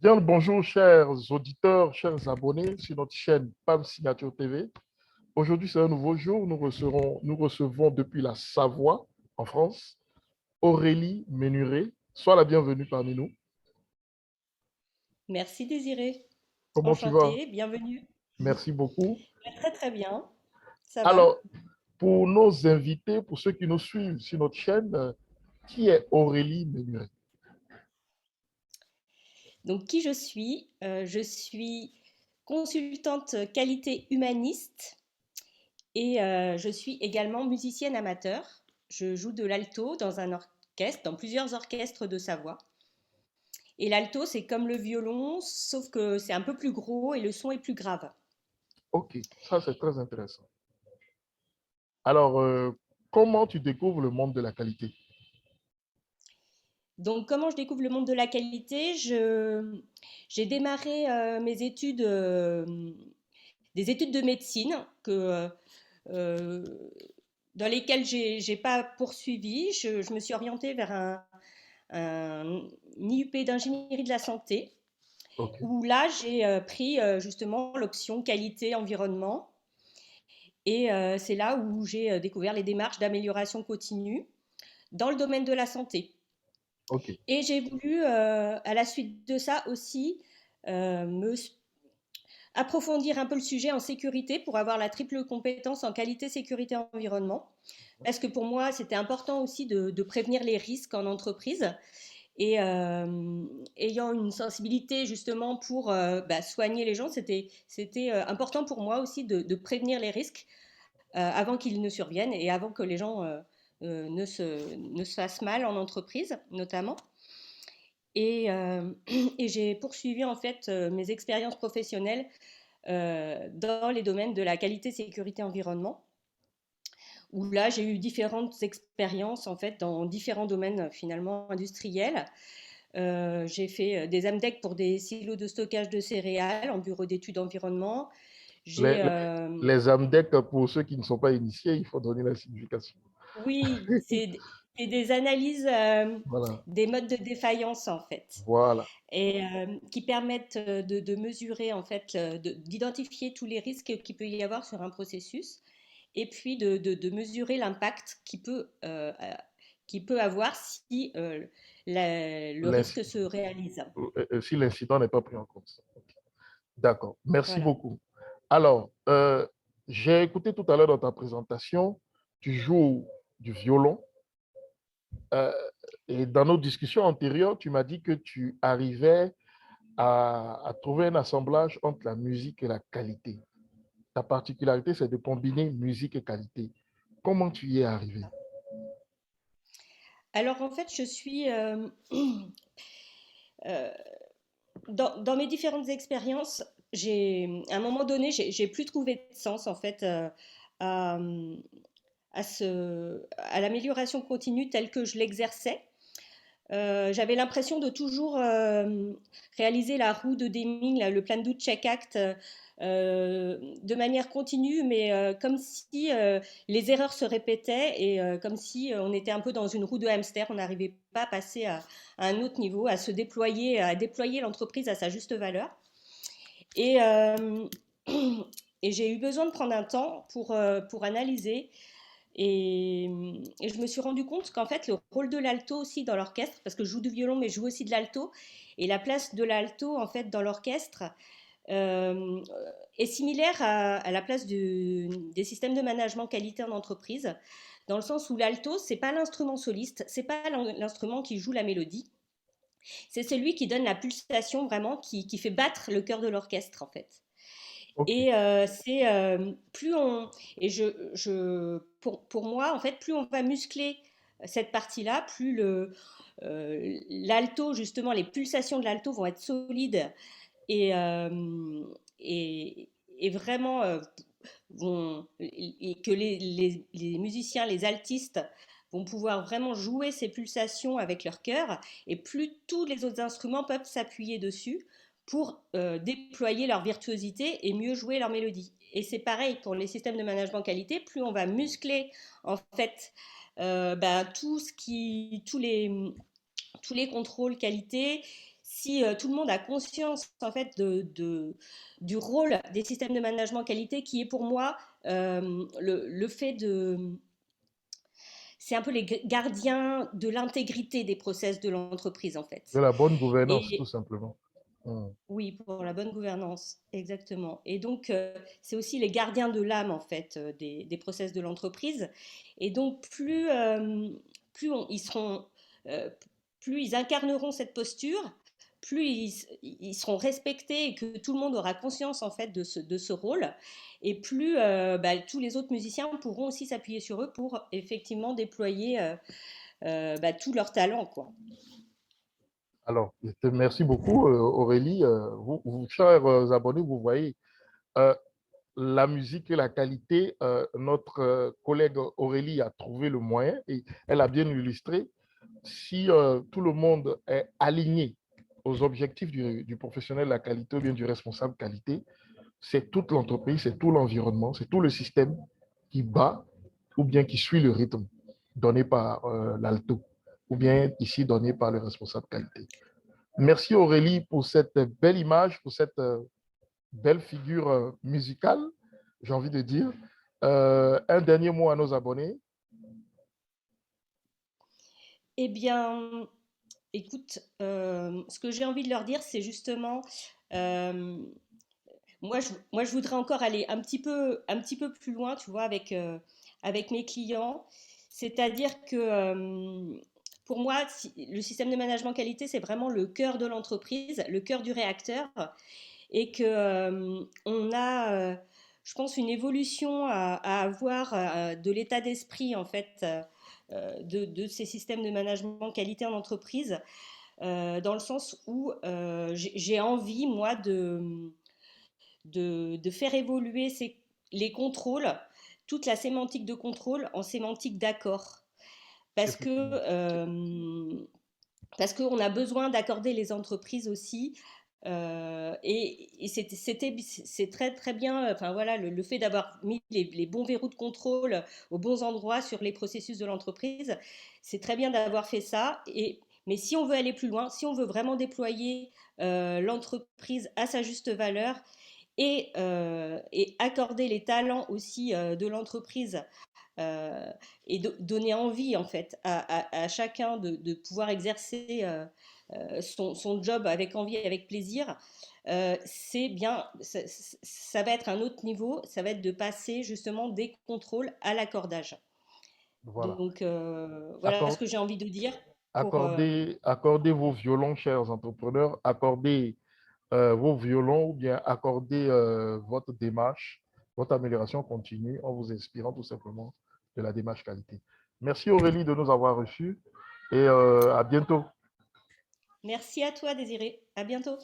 Bien le bonjour, chers auditeurs, chers abonnés sur notre chaîne PAM Signature TV. Aujourd'hui, c'est un nouveau jour. Nous recevons depuis la Savoie, en France, Aurélie Ménuré. Sois la bienvenue parmi nous. Merci Désiré. Comment tu vas? Enchantée, bienvenue. Merci beaucoup. Très très bien, ça va. Alors, pour nos invités, pour ceux qui nous suivent sur notre chaîne, qui est Aurélie Ménuré? Donc qui je suis? Je suis consultante qualité humaniste et je suis également musicienne amateur. Je joue de l'alto dans un orchestre, dans plusieurs orchestres de Savoie. Et l'alto, c'est comme le violon, sauf que c'est un peu plus gros et le son est plus grave. Ok, ça c'est très intéressant. Alors, comment tu découvres le monde de la qualité? Donc, comment je découvre le monde de la qualité? J'ai démarré mes études, des études de médecine euh, dans lesquelles j'ai pas poursuivi. Je me suis orientée vers un IUP d'ingénierie de la santé, Ok, où là, j'ai pris justement l'option qualité environnement. Et c'est là où j'ai découvert les démarches d'amélioration continue dans le domaine de la santé. ok. Et j'ai voulu, à la suite de ça aussi, me approfondir un peu le sujet en sécurité pour avoir la triple compétence en qualité, sécurité, environnement. Parce que pour moi, c'était important aussi de prévenir les risques en entreprise. Et ayant une sensibilité justement pour soigner les gens, c'était important pour moi aussi de prévenir les risques avant qu'ils ne surviennent et avant que les gens ne se fassent mal en entreprise, notamment. Et, et j'ai poursuivi en fait mes expériences professionnelles dans les domaines de la qualité, sécurité, environnement, où là j'ai eu différentes expériences en fait dans différents domaines finalement industriels. J'ai fait des AMDEC pour des silos de stockage de céréales en bureau d'études environnement. Les, J'ai les, les AMDEC, pour ceux qui ne sont pas initiés, il faut donner la signification. Oui, c'est des analyses Voilà, des modes de défaillance en fait, voilà. et qui permettent de mesurer en fait, d'identifier tous les risques qu'il peut y avoir sur un processus, et puis de mesurer l'impact qui peut avoir si le L'inci- risque se réalise. Si l'incident n'est pas pris en compte. Ok. D'accord, merci Voilà. beaucoup. Alors, j'ai écouté tout à l'heure dans ta présentation, tu joues du violon. euh, et dans nos discussions antérieures, tu m'as dit que tu arrivais à trouver un assemblage entre la musique et la qualité. Ta particularité, c'est de combiner musique et qualité. Comment tu y es arrivé? Alors en fait, je suis euh, dans mes différentes expériences, à un moment donné, j'ai plus trouvé de sens en fait à, à l'amélioration continue telle que je l'exerçais. J'avais l'impression de toujours réaliser la roue de Deming, là, le plan do check act, de manière continue, mais comme si les erreurs se répétaient et comme si on était un peu dans une roue de hamster, on n'arrivait pas à passer à un autre niveau, à se déployer, à déployer l'entreprise à sa juste valeur. Et, et j'ai eu besoin de prendre un temps pour analyser et je me suis rendu compte qu'en fait, le rôle de l'alto aussi dans l'orchestre, parce que je joue du violon, mais je joue aussi de l'alto, et la place de l'alto en fait dans l'orchestre euh, est similaire à la place des systèmes de management qualité en entreprise, dans le sens où l'alto, c'est pas l'instrument soliste, c'est pas l'instrument qui joue la mélodie, c'est celui qui donne la pulsation vraiment, qui fait battre le cœur de l'orchestre en fait. Ok, Et c'est plus on et pour moi en fait plus on va muscler cette partie-là, plus l'alto justement les pulsations de l'alto vont être solides et et, et vraiment et que les musiciens, les altistes vont pouvoir vraiment jouer ces pulsations avec leur cœur et plus tous les autres instruments peuvent s'appuyer dessus pour déployer leur virtuosité et mieux jouer leur mélodie. Et c'est pareil pour les systèmes de management qualité, plus on va muscler en fait tout ce qui, tous les contrôles qualité, si tout le monde a conscience en fait du rôle des systèmes de management qualité qui est pour moi le fait de c'est un peu les gardiens de l'intégrité des process de l'entreprise en De fait. la bonne gouvernance, tout Et simplement. Hmm. oui, pour la bonne gouvernance, exactement. Et donc, c'est aussi les gardiens de l'âme, en fait, des process de l'entreprise. Et donc, ils seront, euh, plus ils incarneront cette posture, plus ils seront respectés et que tout le monde aura conscience, en fait, de ce rôle. Et plus bah, tous les autres musiciens pourront aussi s'appuyer sur eux pour, effectivement, déployer bah, tout leur talent, quoi. Alors, je te remercie beaucoup, Aurélie. Chers abonnés, vous voyez, euh, la musique et la qualité, notre collègue Aurélie a trouvé le moyen et elle a bien illustré. Si tout le monde est aligné aux objectifs du professionnel de la qualité ou bien du responsable qualité, c'est toute l'entreprise, c'est tout l'environnement, c'est tout le système qui bat ou bien qui suit le rythme donné par l'alto ou bien ici donné par le responsable qualité. Merci Aurélie pour cette belle image, pour cette belle figure musicale, j'ai envie de dire. Un dernier mot à nos abonnés. Eh bien, écoute, ce que j'ai envie de leur dire, c'est justement, euh, moi, je voudrais encore aller un petit peu plus loin, tu vois, avec mes clients. C'est-à-dire que pour moi, le système de management qualité, c'est vraiment le cœur de l'entreprise, le cœur du réacteur, et que on a, je pense, une évolution à avoir de l'état d'esprit en fait de ces systèmes de management qualité en entreprise, dans le sens où j'ai envie, moi, de faire évoluer les contrôles, toute la sémantique de contrôle en sémantique d'accord. Parce que Effectivement. qu'on a besoin d'accorder les entreprises aussi. Et c'est très très bien. Enfin voilà, le fait d'avoir mis les bons verrous de contrôle aux bons endroits sur les processus de l'entreprise, c'est très bien d'avoir fait ça. Mais si on veut aller plus loin, si on veut vraiment déployer l'entreprise à sa juste valeur et accorder les talents aussi de l'entreprise euh, et donner envie en fait à chacun de pouvoir exercer son job avec envie et avec plaisir, c'est bien, ça va être un autre niveau, ça va être de passer justement des contrôles à l'accordage. Voilà. Donc voilà ce Accord- que j'ai envie de dire pour... accordez vos violons, chers entrepreneurs. Accordez vos violons ou bien accordez votre démarche, votre amélioration continue en vous inspirant tout simplement de la démarche qualité. Merci Aurélie de nous avoir reçus et à bientôt. Merci à toi Désiré, à bientôt.